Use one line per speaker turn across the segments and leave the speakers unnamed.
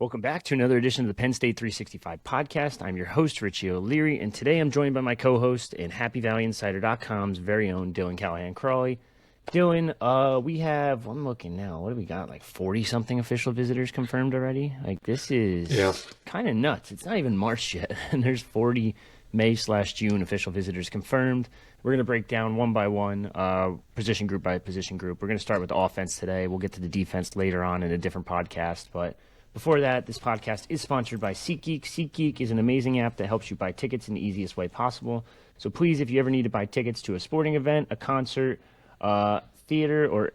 Welcome back to another edition of the Penn State 365 podcast. I'm your host, Richie O'Leary, and today I'm joined by my co-host and HappyValleyInsider.com's very own Dylan Callahan-Crawley. Dylan, I'm looking now, what do we got, like 40-something official visitors confirmed already? Like, this is kind of nuts. It's not even March yet, and there's 40 May/June official visitors confirmed. We're going to break down one by one, position group by position group. We're going to start with the offense today. We'll get to the defense later on in a different podcast, but before that, this podcast is sponsored by SeatGeek. SeatGeek is an amazing app that helps you buy tickets in the easiest way possible. So please, if you ever need to buy tickets to a sporting event, a concert, theater, or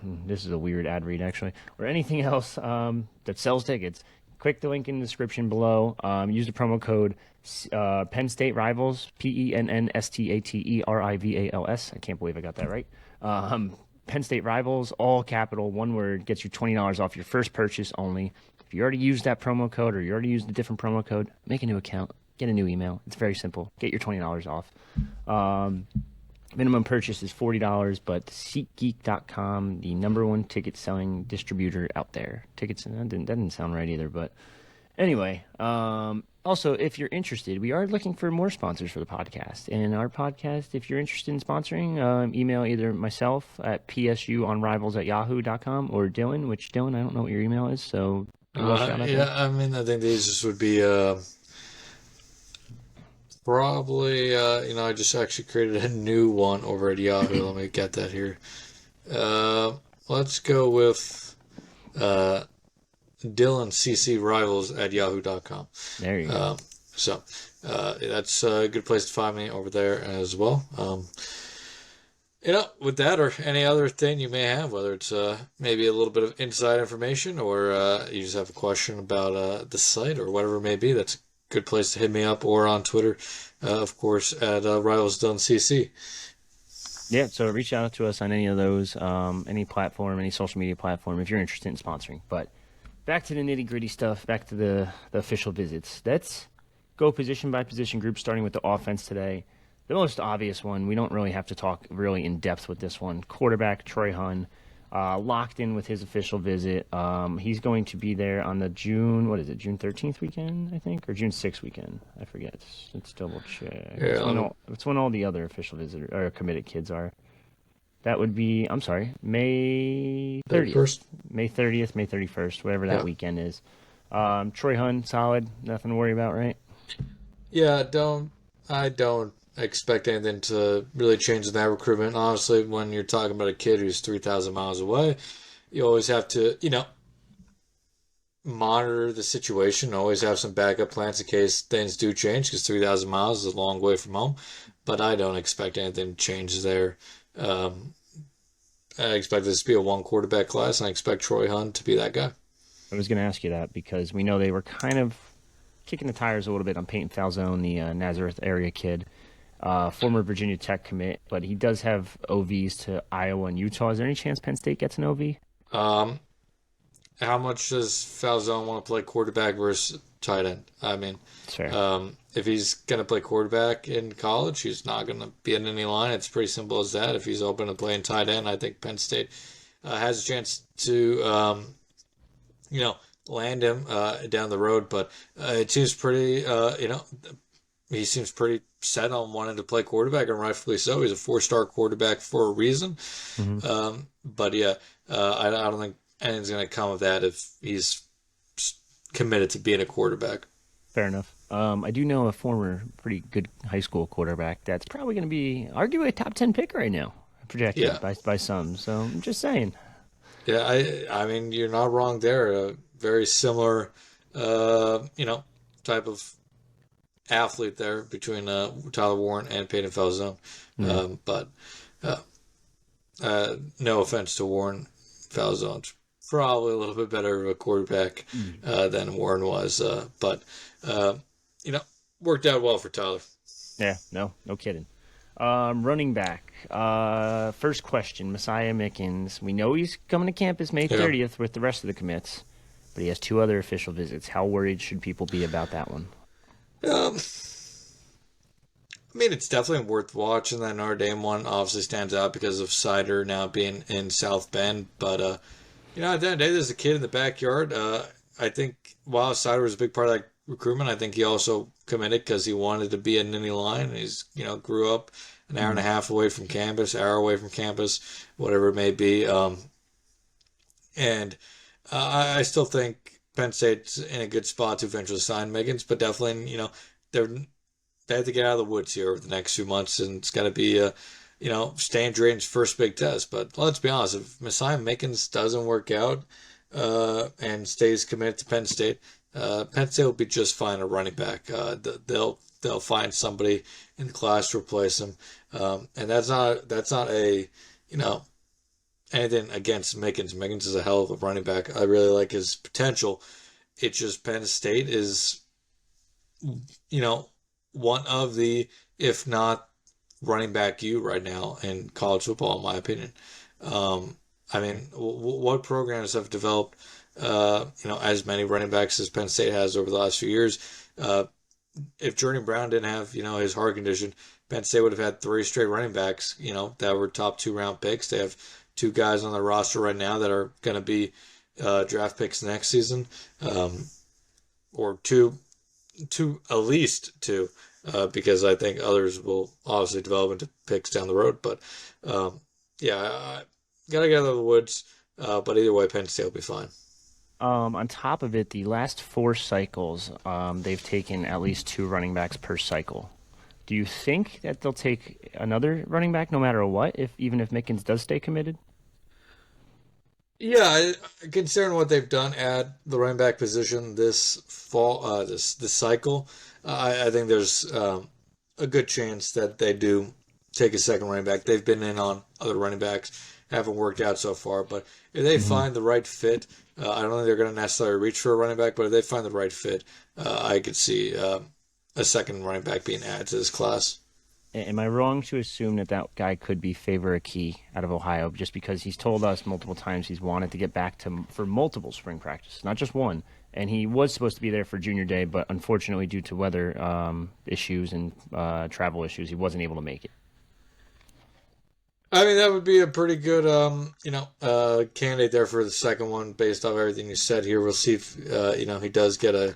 this is a weird ad read actually, or anything else that sells tickets, click the link in the description below. Use the promo code Penn State Rivals, PennStaterivals. I can't believe I got that right. Penn State Rivals, all capital, one word, gets you $20 off your first purchase only. If you already used that promo code or you already used a different promo code, make a new account, get a new email. It's very simple. Get your $20 off. Minimum purchase is $40, but SeatGeek.com, the number one ticket selling distributor out there. Tickets, that didn't sound right either, but anyway. Also, if you're interested, we are looking for more sponsors for the podcast. And our podcast, if you're interested in sponsoring, email either myself at psunrivals@yahoo.com or Dylan, which Dylan, I don't know what your email is, so
I think these just would be probably, I just actually created a new one over at Yahoo. Let me get that here. Let's go with DylanCCRivals@yahoo.com.
There you go.
That's a good place to find me over there as well. With that or any other thing you may have, whether it's maybe a little bit of inside information or you just have a question about the site or whatever it may be, that's a good place to hit me up, or on Twitter, of course, at RivalsDylanCC.
Yeah, so reach out to us on any of those, any platform, any social media platform, if you're interested in sponsoring. But back to the nitty-gritty stuff, back to the official visits. Let's go position by position group, starting with the offense today. The most obvious one, we don't really have to talk really in depth with this one. Quarterback Troy Hun, locked in with his official visit. He's going to be there on the June 13th weekend, I think, or June 6th weekend. I forget. Let's double check.
Yeah.
It's when all the other official visitor or committed kids are. That would be, May 30th. May 30th, May 31st, whatever that weekend is. Troy Hun, solid. Nothing to worry about, right?
Yeah, I don't expect anything to really change in that recruitment. Honestly, when you're talking about a kid who's 3,000 miles away, you always have to, monitor the situation, always have some backup plans in case things do change, because 3,000 miles is a long way from home. But I don't expect anything to change there. I expect this to be a one quarterback class, and I expect Troy Hun to be that guy.
I was going to ask you that because we know they were kind of kicking the tires a little bit on Peyton Falzone, the Nazareth area kid. Former Virginia Tech commit, but he does have OVs to Iowa and Utah. Is there any chance Penn State gets an OV?
How much does Falzone want to play quarterback versus tight end? I mean, if he's going to play quarterback in college, he's not going to be in any line. It's pretty simple as that. If he's open to playing tight end, I think Penn State has a chance to, land him down the road. But it seems pretty, he seems pretty set on wanting to play quarterback, and rightfully so. He's a 4-star quarterback for a reason. Mm-hmm. I don't think anything's going to come of that if he's committed to being a quarterback.
Fair enough. I do know a former pretty good high school quarterback that's probably going to be arguably a top 10 pick right now, projected by some. So I'm just saying.
Yeah, I mean, you're not wrong there. A very similar, type of athlete there between Tyler Warren and Peyton Falzone. No offense to Warren, Falzone's probably a little bit better of a quarterback than Warren was. Worked out well for Tyler.
Yeah, no kidding. Running back. First question, Messiah Mickens. We know he's coming to campus May 30th with the rest of the commits, but he has 2 other official visits. How worried should people be about that one?
It's definitely worth watching. That Notre Dame one obviously stands out because of Sider now being in South Bend. But, at the end of the day, there's a kid in the backyard. I think while Sider was a big part of that recruitment, I think he also committed because he wanted to be a Nittany Lion. He's, grew up an hour and a half away from campus, hour away from campus, whatever it may be. And I still think Penn State's in a good spot to eventually sign Miggins, but definitely, they have to get out of the woods here over the next few months, and it's going to be Stan Drayton's first big test. But let's be honest, if Messiah Mickens doesn't work out and stays committed to Penn State, Penn State will be just fine at running back. They'll find somebody in the class to replace him, and that's not a anything against Mickens. Mickens is a hell of a running back. I really like his potential. It's just Penn State is one of the, if not running back you right now in college football, in my opinion. What programs have developed, as many running backs as Penn State has over the last few years? If Jordan Brown didn't have, his heart condition, Penn State would have had 3 straight running backs, that were top 2-round picks. They have 2 guys on their roster right now that are going to be draft picks next season, or two, at least 2. Because I think others will obviously develop into picks down the road. But, I got to get out of the woods. But either way, Penn State will be fine.
On top of it, the last 4 cycles, they've taken at least 2 running backs per cycle. Do you think that they'll take another running back no matter what, even if Mickens does stay committed?
Yeah, considering what they've done at the running back position this fall, this cycle, I think there's a good chance that they do take a second running back. They've been in on other running backs, haven't worked out so far, but if they find the right fit, I don't think they're going to necessarily reach for a running back, but if they find the right fit, I could see a second running back being added to this class.
Am I wrong to assume that guy could be Favor Akey out of Ohio, just because he's told us multiple times he's wanted to get back for multiple spring practices, not just one? And he was supposed to be there for junior day, but unfortunately, due to weather issues and travel issues, he wasn't able to make it.
I mean, that would be a pretty good, candidate there for the second one, based off everything you said here. We'll see if, he does get a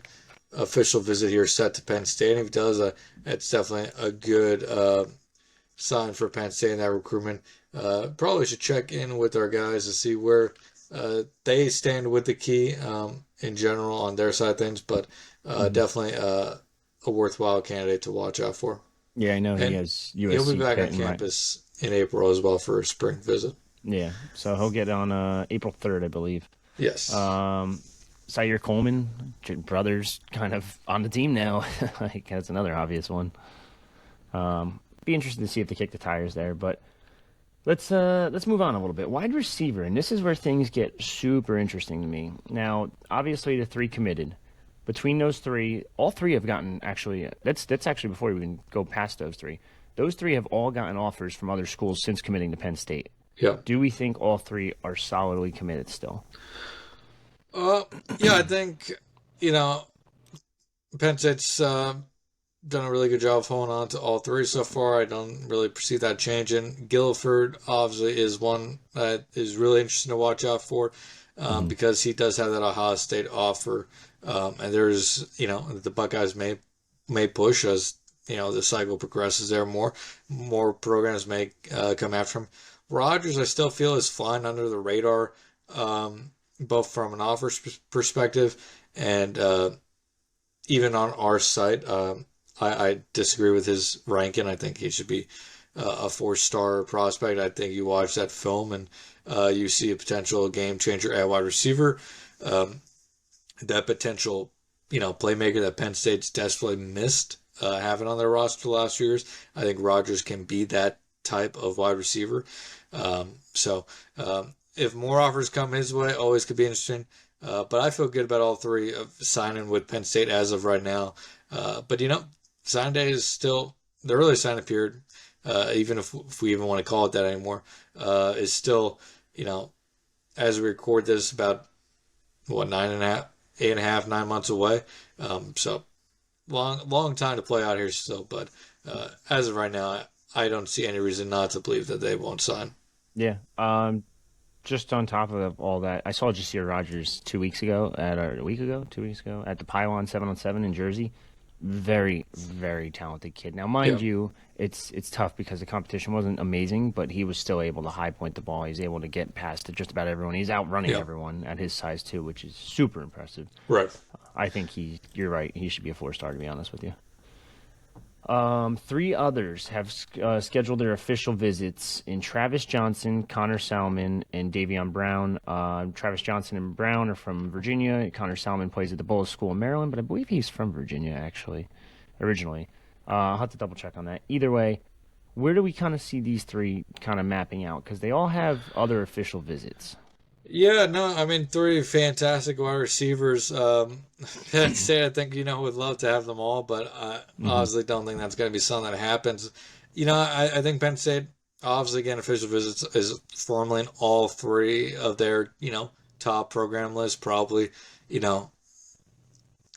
official visit here set to Penn State. And if he does, it's definitely a good sign for Penn State in that recruitment. Probably should check in with our guys to see where they stand with the key in general on their side of things, but definitely a worthwhile candidate to watch out for.
Yeah, I know he has USC.
He'll be back on campus in April as well for a spring visit.
Yeah, so he'll get on April 3rd, I believe.
Yes.
Zaire Coleman, brothers, kind of on the team now. Like, that's another obvious one. Be interested to see if they kick the tires there, but let's move on a little bit. Wide receiver, and this is where things get super interesting to me. Now, obviously, the 3 committed. Between those 3, all 3 have gotten that's actually before we even go past those 3. Those 3 have all gotten offers from other schools since committing to Penn State.
Yeah.
Do we think all 3 are solidly committed still?
Yeah, I think, Penn State's done a really good job of holding on to all 3 so far. I don't really perceive that changing. Guilford, obviously, is one that is really interesting to watch out for because he does have that Ohio State offer. And there's, the Buckeyes may push as, the cycle progresses there more programs may come after him. Rogers, I still feel, is flying under the radar, both from an offer perspective and even on our site. I disagree with his ranking. I think he should be a 4-star prospect. I think you watch that film and you see a potential game changer at wide receiver. That potential, playmaker that Penn State's desperately missed having on their roster the last few years. I think Rogers can be that type of wide receiver. If more offers come his way, always could be interesting. But I feel good about all 3 of signing with Penn State as of right now. But sign day is still, the early sign-up period, even if we even want to call it that anymore, is still, as we record this, about 9 months away. So long time to play out here still. But as of right now, I don't see any reason not to believe that they won't sign.
Yeah. just on top of all that, I saw Jasir Rogers 2 weeks ago a week ago, 2 weeks ago at the Pylon 7-on-7 in Jersey. Very, very talented kid. Now, mind you, it's tough because the competition wasn't amazing, but he was still able to high point the ball. He's able to get past to just about everyone. He's outrunning everyone at his size too, which is super impressive.
Right.
I think you're right. He should be a 4-star, to be honest with you. 3 others have scheduled their official visits in Travis Johnson, Connor Salmon, and Davion Brown. Travis Johnson and Brown are from Virginia. Connor Salmon plays at the Bullis School in Maryland, but I believe he's from Virginia, actually, originally. I'll have to double check on that. Either way, where do we kind of see these 3 kind of mapping out? Because they all have other official visits.
Yeah, no, I mean, 3 fantastic wide receivers. Penn State, I think, would love to have them all, but I honestly don't think that's going to be something that happens. I think Penn State, obviously, again, official visits is formally in all 3 of their, top program lists, probably,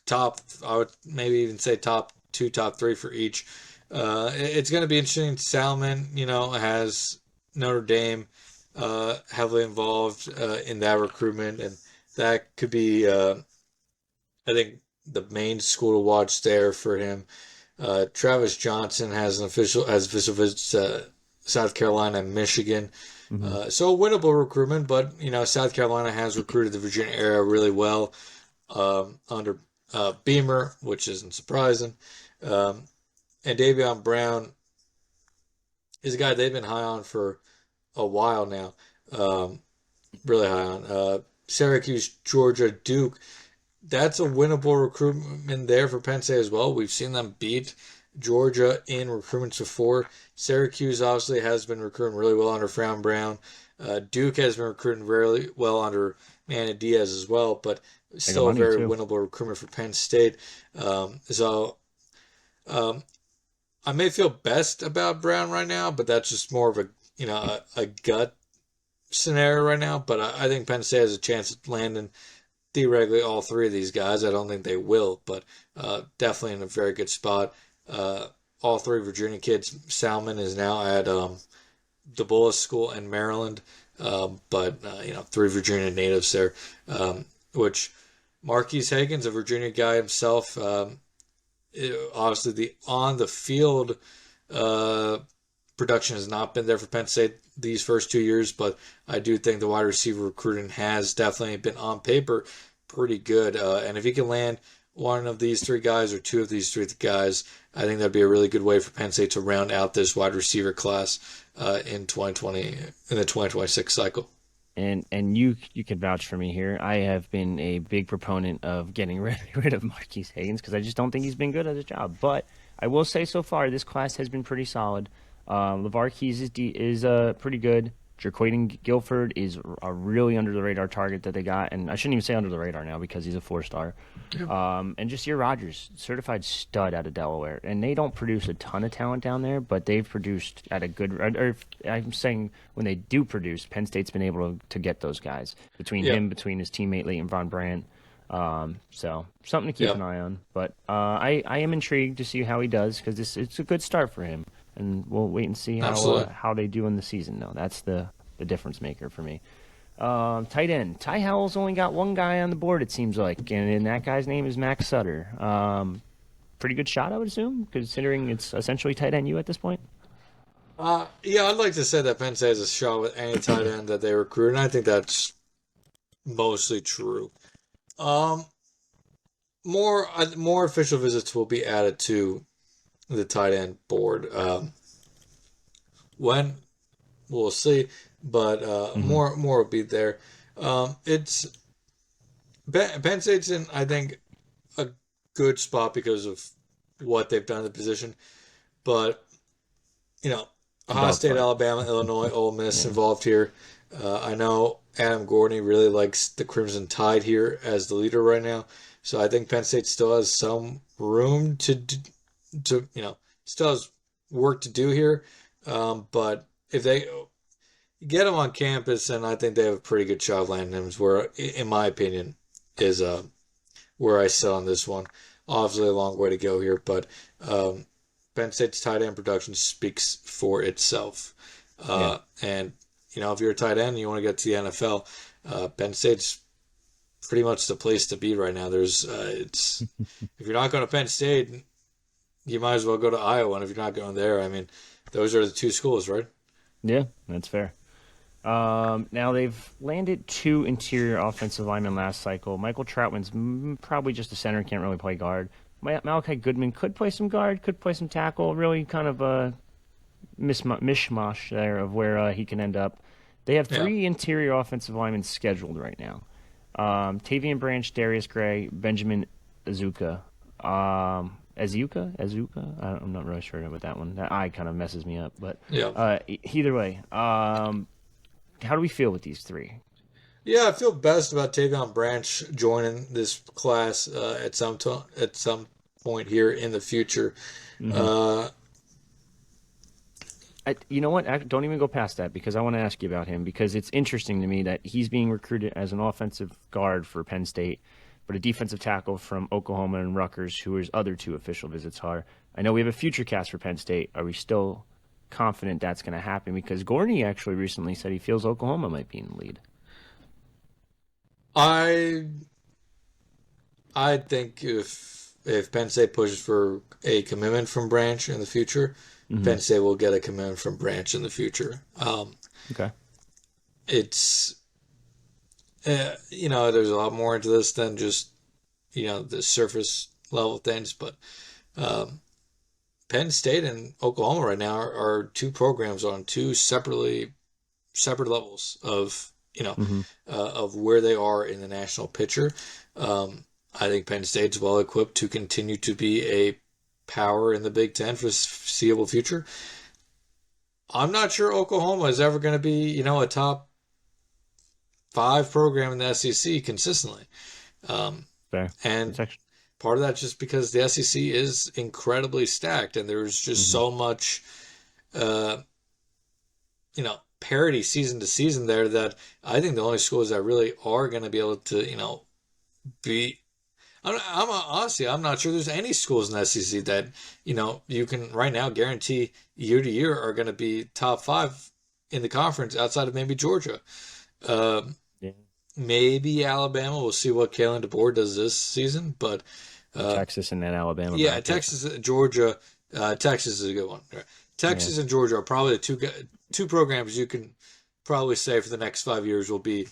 top, I would maybe even say top 2, top 3 for each. It's going to be interesting. Salmon, has Notre Dame heavily involved in that recruitment, and that could be, I think, the main school to watch there for him. Travis Johnson has official visits to South Carolina and Michigan. So a winnable recruitment, but South Carolina has recruited the Virginia area really well under Beamer, which isn't surprising. And Davion Brown is a guy they've been high on for a while now, really high on. Syracuse, Georgia, Duke. That's a winnable recruitment there for Penn State as well. We've seen them beat Georgia in recruitments before. Syracuse obviously has been recruiting really well under Frown Brown. Duke has been recruiting really well under Manny Diaz as well, but still a very winnable recruitment for Penn State. I may feel best about Brown right now, but that's just more of a gut scenario right now. But I think Penn State has a chance of landing theoretically all 3 of these guys. I don't think they will, but definitely in a very good spot. All 3 Virginia kids. Salmon is now at the Bullis School in Maryland, but 3 Virginia natives there, which Marquise Hagan's a Virginia guy himself. Obviously, the on-the-field production has not been there for Penn State these first 2 years, but I do think the wide receiver recruiting has definitely been on paper pretty good. And if he can land one of these 3 guys or 2 of these 3 guys, I think that'd be a really good way for Penn State to round out this wide receiver class in 2020 in the 2026 cycle.
And you can vouch for me here. I have been a big proponent of getting rid of Marquise Haynes because I just don't think he's been good at his job. But I will say so far this class has been pretty solid. LeVar Keys is pretty good. Jerquaden Guilford is a really under the radar target that they got, and I shouldn't even say under the radar now because he's a 4-star. And Jasir Rogers, certified stud out of Delaware, and they don't produce a ton of talent down there, but they've produced at a good. Or I'm saying when they do produce, Penn State's been able to get those guys between his teammate Leighton Von Brandt. So something to keep an eye on. But I am intrigued to see how he does because it's a good start for him. And we'll wait and see how they do in the season, though. That's the difference maker for me. Tight end. Ty Howell's only got 1 guy on the board, it seems like, and that guy's name is Max Sutter. Pretty good shot, I would assume, considering it's essentially tight end you at this point.
I'd like to say that Penn State has a shot with any tight end that they recruit, and I think that's mostly true. More official visits will be added to the tight end board. When we'll see, but more will be there. It's Penn State's in, I think, a good spot because of what they've done in the position, but Ohio State, Alabama, Illinois, Ole Miss involved here. I know Adam Gordon really likes the Crimson Tide here as the leader right now, so I think Penn State still has some room to still has work to do here. But if they get him on campus, then I think they have a pretty good shot of landing him. Where, in my opinion, is where I sit on this one. Obviously, a long way to go here, but Penn State's tight end production speaks for itself. And if you're a tight end and you want to get to the NFL, Penn State's pretty much the place to be right now. There's if you're not going to Penn State, you might as well go to Iowa. And if you're not going there, I mean, those are the two schools, right?
Yeah, that's fair. Now they've landed 2 interior offensive linemen last cycle. Michael Troutman's probably just a center, can't really play guard. Malachi Goodman could play some guard, could play some tackle. Really kind of a mishmash there of where he can end up. They have 3 interior offensive linemen scheduled right now. Tavian Branch, Darius Gray, Benjamin Azuka. Azuka? I'm not really sure about that one. That I kind of messes me up. But either way, how do we feel with these 3?
Yeah, I feel best about Tavion Branch joining this class at some point here in the future.
Mm-hmm. You know what? Don't even go past that because I want to ask you about him because it's interesting to me that he's being recruited as an offensive guard for Penn State, but a defensive tackle from Oklahoma and Rutgers, who his other 2 official visits are. I know we have a future cast for Penn State. Are we still confident that's going to happen? Because Gorney actually recently said he feels Oklahoma might be in the lead.
I think if Penn State pushes for a commitment from Branch in the future, Penn State will get a commitment from Branch in the future.
Okay.
It's there's a lot more into this than just the surface level things, but Penn State and Oklahoma right now are 2 programs on 2 separate levels of of where they are in the national picture. I think Penn State's well equipped to continue to be a power in the Big Ten for the foreseeable future. I'm not sure Oklahoma is ever going to be, a top 5 program in the SEC consistently.
Fair.
And part of that just because the SEC is incredibly stacked and there's just so much, parity season to season there that I think the only schools that really are going to be able to, be. Honestly, I'm not sure there's any schools in the SEC that, you can right now guarantee year to year are going to be top 5 in the conference outside of maybe Georgia. Maybe Alabama. We'll see what Kalen DeBoer does this season, but
Texas and then Alabama.
Yeah, Texas and Georgia. Texas is a good one. Texas and Georgia are probably the two programs you can probably say for the next 5 years will be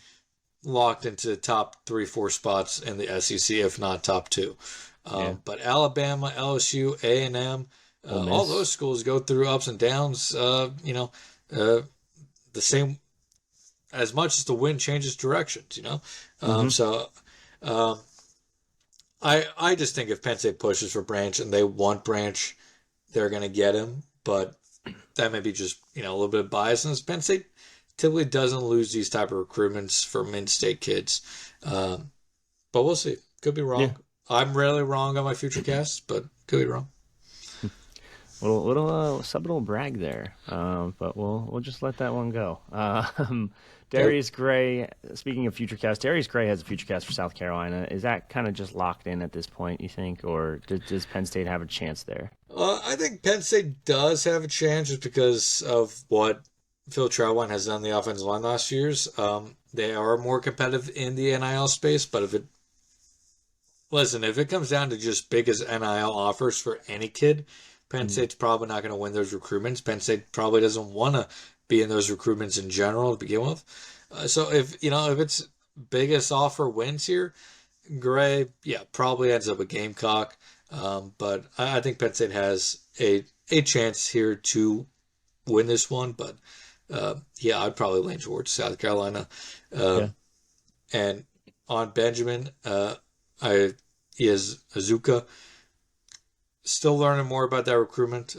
locked into top 3-4 spots in the SEC, if not top 2. But Alabama, LSU, A&M, all those schools go through ups and downs. The same as much as the wind changes directions. So I just think if Penn State pushes for Branch and they want Branch, they're going to get him. But that may be just a little bit of bias. And Penn State typically doesn't lose these type of recruitments from in-state kids. But we'll see. Could be wrong. Yeah. I'm rarely wrong on my future casts, but could be wrong.
Little subtle brag there, but we'll just let that one go. Darius Gray, speaking of future cast, Darius Gray has a future cast for South Carolina. Is that kind of just locked in at this point, you think, or does Penn State have a chance there?
I think Penn State does have a chance just because of what Phil Trautwein has done in the offensive line last few years. They are more competitive in the NIL space, but if it comes down to just biggest NIL offers for any kid, Penn State's probably not going to win those recruitments. Penn State probably doesn't want to be in those recruitments in general to begin with. So if it's biggest offer wins here, Gray, probably ends up a Gamecock. But I think Penn State has a chance here to win this one. But I'd probably lean towards South Carolina. And on Benjamin, he has Azuka. Still learning more about that recruitment.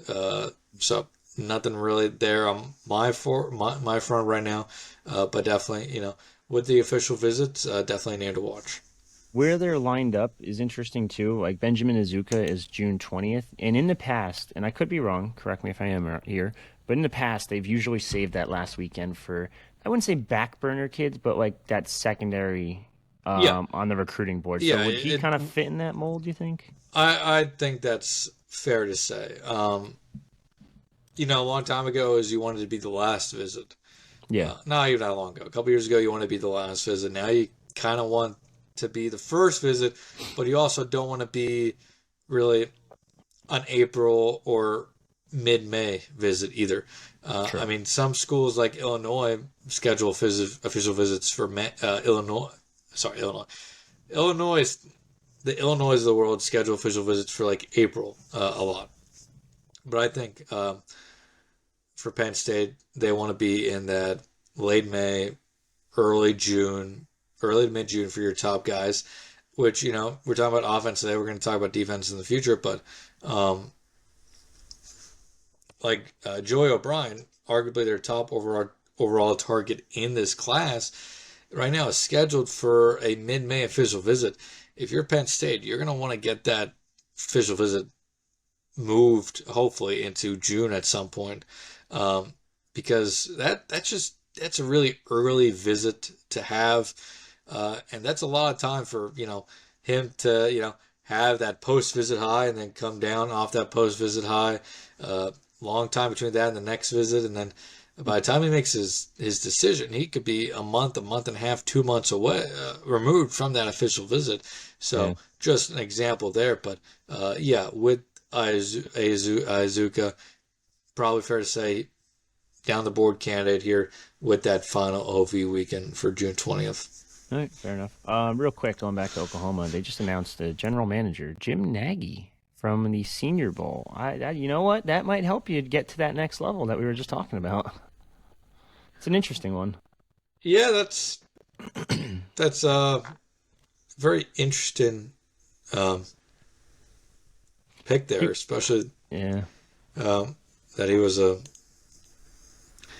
So nothing really there on my front right now. But definitely, with the official visits, definitely a name to watch.
Where they're lined up is interesting too. Like Benjamin Azuka is June 20th. And in the past, and I could be wrong, correct me if I am here, but in the past, they've usually saved that last weekend for, I wouldn't say back burner kids, but like that secondary on the recruiting board. So would he kind of fit in that mold, you think?
I think that's fair to say. A long time ago, you wanted to be the last visit.
Yeah.
Not even that long ago. A couple years ago, you want to be the last visit. Now you kind of want to be the first visit, but you also don't want to be really an April or mid-May visit either. I mean, some schools like Illinois schedule official visits for Illinois. Sorry, Illinois. Illinois, the Illinois of the world schedule official visits for like April a lot. But I think for Penn State, they want to be in that late May, early June, early to mid June for your top guys. Which, we're talking about offense today. We're going to talk about defense in the future, but Joey O'Brien, arguably their top overall target in this class, right now is scheduled for a mid-May official visit. If you're Penn State, you're going to want to get that official visit moved, hopefully, into June at some point, because that's a really early visit to have, and that's a lot of time for him to have that post-visit high and then come down off that post-visit high. Long time between that and the next visit, and then by the time he makes his decision, he could be a month and a half, 2 months away, removed from that official visit. So just an example there. But with Izuka, probably fair to say down the board candidate here with that final OV weekend for June 20th.
All right, fair enough. Real quick, going back to Oklahoma, they just announced the general manager, Jim Nagy, from the Senior Bowl. You know what? That might help you get to that next level that we were just talking about. It's an interesting one.
Yeah, that's very interesting pick there, especially that he was a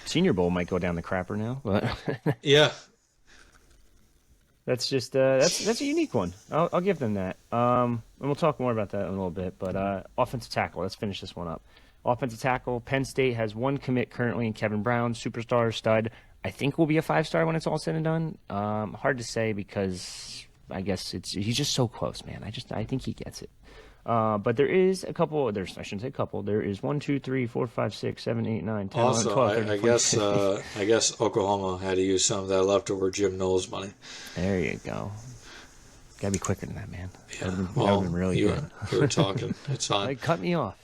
Senior Bowl might go down the crapper now, but
yeah.
That's just that's a unique one. I'll give them that. And we'll talk more about that in a little bit. But offensive tackle. Let's finish this one up. Offensive tackle. Penn State has one commit currently in Kevin Brown, superstar stud. I think will be a 5-star when it's all said and done. Hard to say because I guess he's just so close, man. I think he gets it. But there is a couple. I shouldn't say couple. There is 1, 2, 3, 4, 5, 6, 7, 8, 9, 10,
also,
11, 12, 13,
I guess Oklahoma had to use some of that leftover Jim Knowles money.
There you go. Gotta be quicker than that, man.
Yeah,
that would have been really good.
You were talking. It's fine.
Like, cut me off.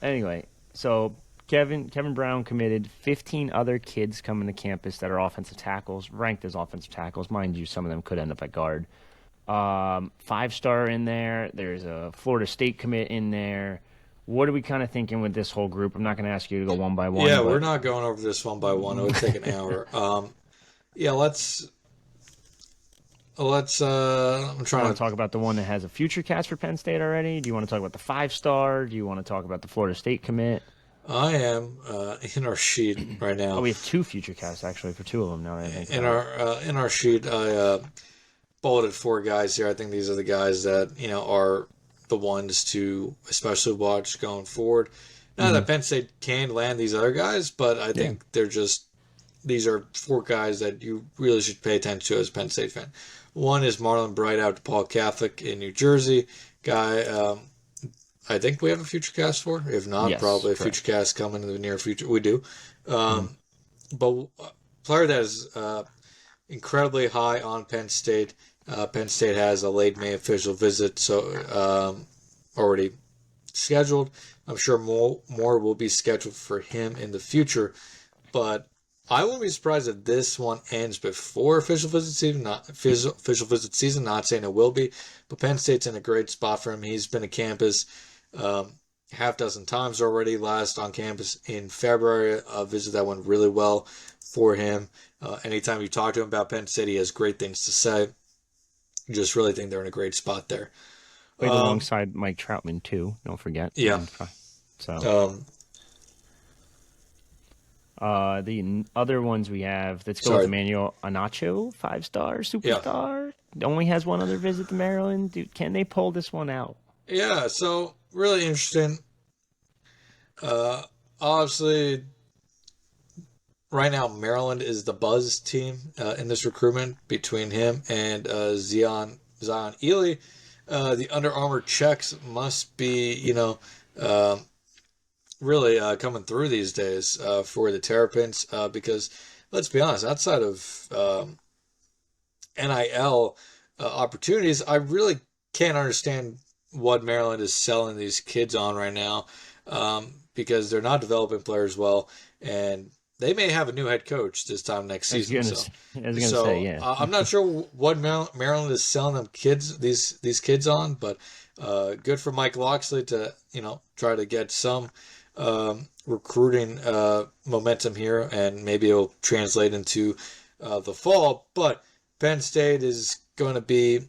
Anyway, so Kevin Brown committed 15 other kids coming to campus that are offensive tackles, ranked as offensive tackles. Mind you, some of them could end up at guard. 5-star in there. There's a Florida State commit in there. What are we kind of thinking with this whole group? I'm not going to ask you to go one by one.
Yeah, we're not going over this one by one. It would take an hour. I'm trying to
talk about the one that has a future cast for Penn State already. Do you want to talk about the 5-star? Do you want to talk about the Florida State commit?
I am in our sheet right now.
Oh, we have 2 future casts actually for 2 of them now that I think
in our sheet. I bulleted 4 guys here. I think these are the guys that are the ones to especially watch going forward. Not that Penn State can land these other guys, but I think these are 4 guys that you really should pay attention to as a Penn State fan. One is Marlon Bright out to Paul Catholic in New Jersey. Guy, I think we have a future cast for. If not, probably a future cast coming in the near future. We do. But a player that is incredibly high on Penn State. Penn State has a late May official visit, so already scheduled. I'm sure more will be scheduled for him in the future, but I won't be surprised if this one ends before official visit season. Not saying it will be, but Penn State's in a great spot for him. He's been to campus half dozen times already. Last on campus in February, a visit that went really well for him. Anytime you talk to him about Penn State, he has great things to say. Just really think they're in a great spot there.
Played alongside Mike Troutman too. Don't forget.
Yeah.
So. The other ones we have, let's go with Emmanuel Anacho, 5-star, superstar. Only has one other visit to Maryland. Dude, can they pull this one out?
Yeah, so really interesting. Obviously, right now Maryland is the buzz team in this recruitment between him and Zion Ely. The Under Armour checks must be, really coming through these days for the Terrapins because let's be honest, outside of NIL opportunities, I really can't understand what Maryland is selling these kids on right now because they're not developing players well, and they may have a new head coach this time next season.
I was gonna say, yeah.
I'm not sure what Maryland is selling them kids these kids on, but good for Mike Loxley to try to get some recruiting momentum here, and maybe it'll translate into the fall. But Penn State is going to be,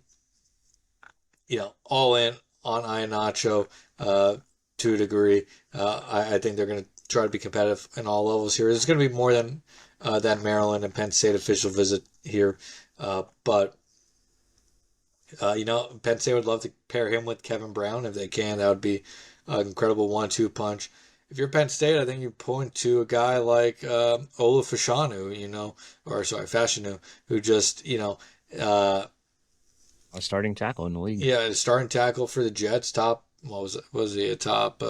all in on Iheanacho to a degree. I think they're going to try to be competitive in all levels here. There's going to be more than that Maryland and Penn State official visit here, but Penn State would love to pair him with Kevin Brown if they can. That would be an incredible 1-2 punch. If you're Penn State, I think you point to a guy like Ola Fashanu, Fashanu, who just,
a starting tackle in the league.
Yeah, a starting tackle for the Jets. Top, what was it? Was he a top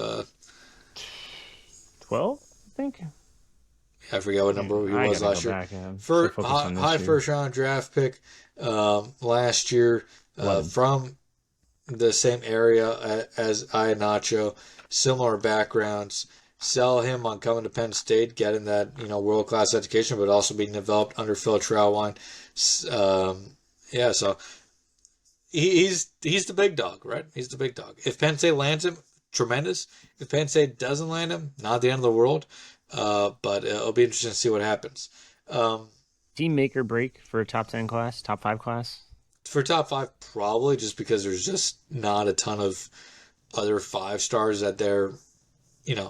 12, I think?
I forget what number he was last year. High first round draft pick last year from the same area as Iheanacho. Similar backgrounds. Sell him on coming to Penn State, getting that world class education, but also being developed under Phil Trautwein. So he's the big dog, right? He's the big dog. If Penn State lands him, tremendous. If Penn State doesn't land him, not the end of the world. But it'll be interesting to see what happens.
Team make or break for a top 10 class, top 5 class?
For top 5, probably, just because there's just not a ton of other 5 stars that they're,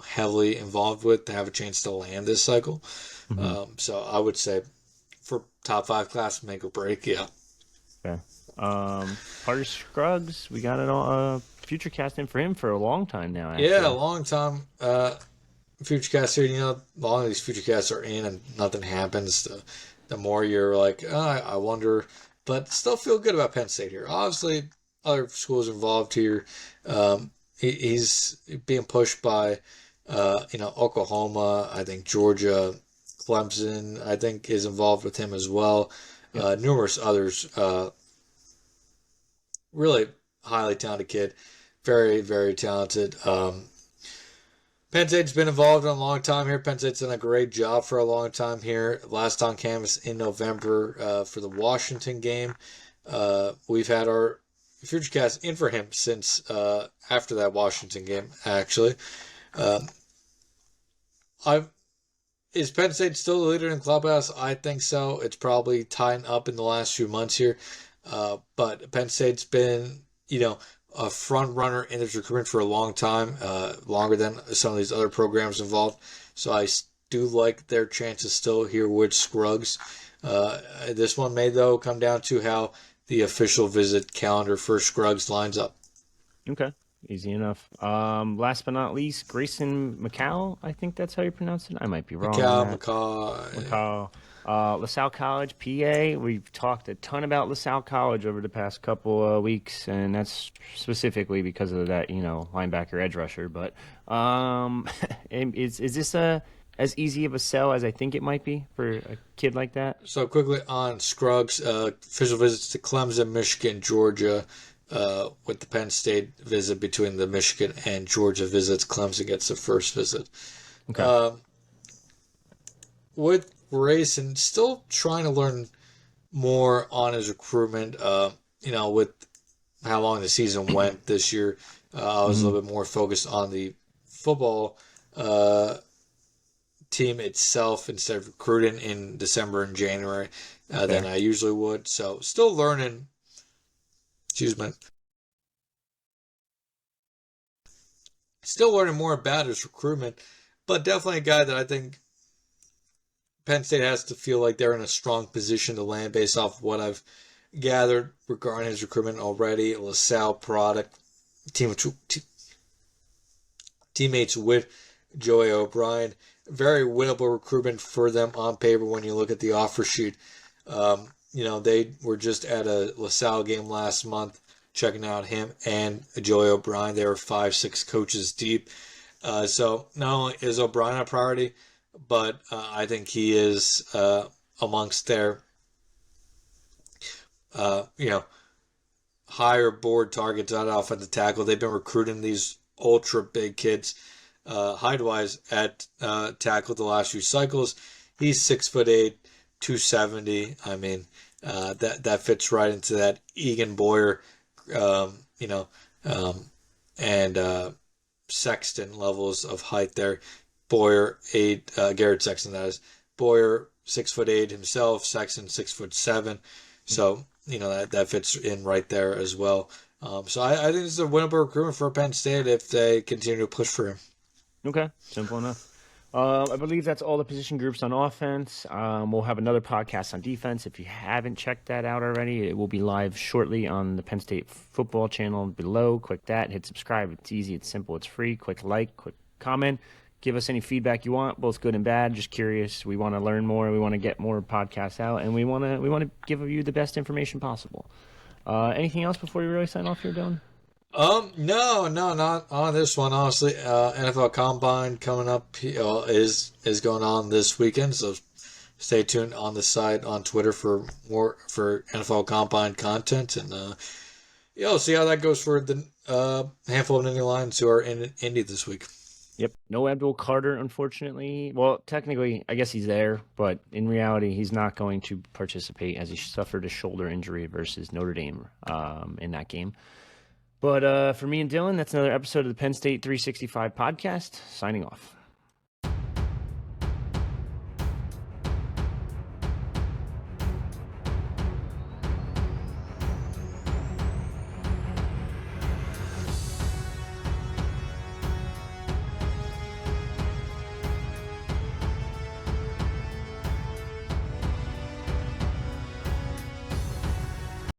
heavily involved with to have a chance to land this cycle. Mm-hmm. So I would say for top 5 class, make or break, yeah.
Okay. Carter Scruggs, we got it all future casting for him for a long time now. Actually.
Yeah, a long time. Future casts here, a lot of these future casts are in and nothing happens. The more you're like, I wonder, but still feel good about Penn State here. Obviously, other schools involved here. He's being pushed by, Oklahoma. I think Georgia, Clemson, I think is involved with him as well. Yep. Numerous others. Really highly talented kid. Very, very talented. Penn State's been involved in a long time here. Penn State's done a great job for a long time here. Last on canvas in November for the Washington game. We've had our future cast in for him since after that Washington game, actually. Is Penn State still the leader in clubhouse? I think so. It's probably tightened up in the last few months here. But Penn State's been, a front runner in this recruitment for a long time, longer than some of these other programs involved. So I do like their chances still here with Scruggs. This one may, though, come down to how the official visit calendar for Scruggs lines up.
Okay, easy enough. Last but not least, Grayson McCall. I think that's how you pronounce it. I might be wrong. McCall. LaSalle College, PA. We've talked a ton about LaSalle College over the past couple of weeks, and that's specifically because of that, linebacker edge rusher. But is this as easy of a sell as I think it might be for a kid like that?
So quickly on Scruggs, official visits to Clemson, Michigan, Georgia, with the Penn State visit between the Michigan and Georgia visits. Clemson gets the first visit.
Okay.
With Grayson, still trying to learn more on his recruitment, with how long the season went this year. I was a little bit more focused on the football team itself instead of recruiting in December and January than I usually would. So still learning. Still learning more about his recruitment, but definitely a guy that I think Penn State has to feel like they're in a strong position to land based off of what I've gathered regarding his recruitment already. LaSalle product, teammates with Joey O'Brien. Very winnable recruitment for them on paper when you look at the offer sheet. They were just at a LaSalle game last month, checking out him and Joey O'Brien. They were 5-6 coaches deep. So not only is O'Brien a priority, but I think he is amongst their, you know, higher board targets on offensive tackle. They've been recruiting these ultra big kids, height wise at tackle the last few cycles. He's 6'8", 270. I mean, that fits right into that Egan Boyer, you know, and Sexton levels of height there. Boyer 8, Garrett Sexton that is. Boyer 6'8" himself. Sexton 6'7". So that fits in right there as well. So I think this is a winnable recruitment for Penn State if they continue to push for him.
Okay, simple enough. I believe that's all the position groups on offense. We'll have another podcast on defense. If you haven't checked that out already, it will be live shortly on the Penn State Football channel below. Click that, hit subscribe. It's easy, it's simple, it's free. Quick like, quick comment. Give us any feedback you want, both good and bad. Just curious. We want to learn more. We want to get more podcasts out, and we want to give you the best information possible. Anything else before you really sign off here, Dylan?
No, not on this one. Honestly, NFL Combine coming up is going on this weekend, so stay tuned on the site on Twitter for more for NFL Combine content, and we'll see how that goes for the handful of Nittany Lions who are in Indy this week.
Yep. No Abdul Carter, unfortunately. Well, technically, I guess he's there, but in reality, he's not going to participate as he suffered a shoulder injury versus Notre Dame in that game. But for me and Dylan, that's another episode of the Penn State 365 podcast. Signing off.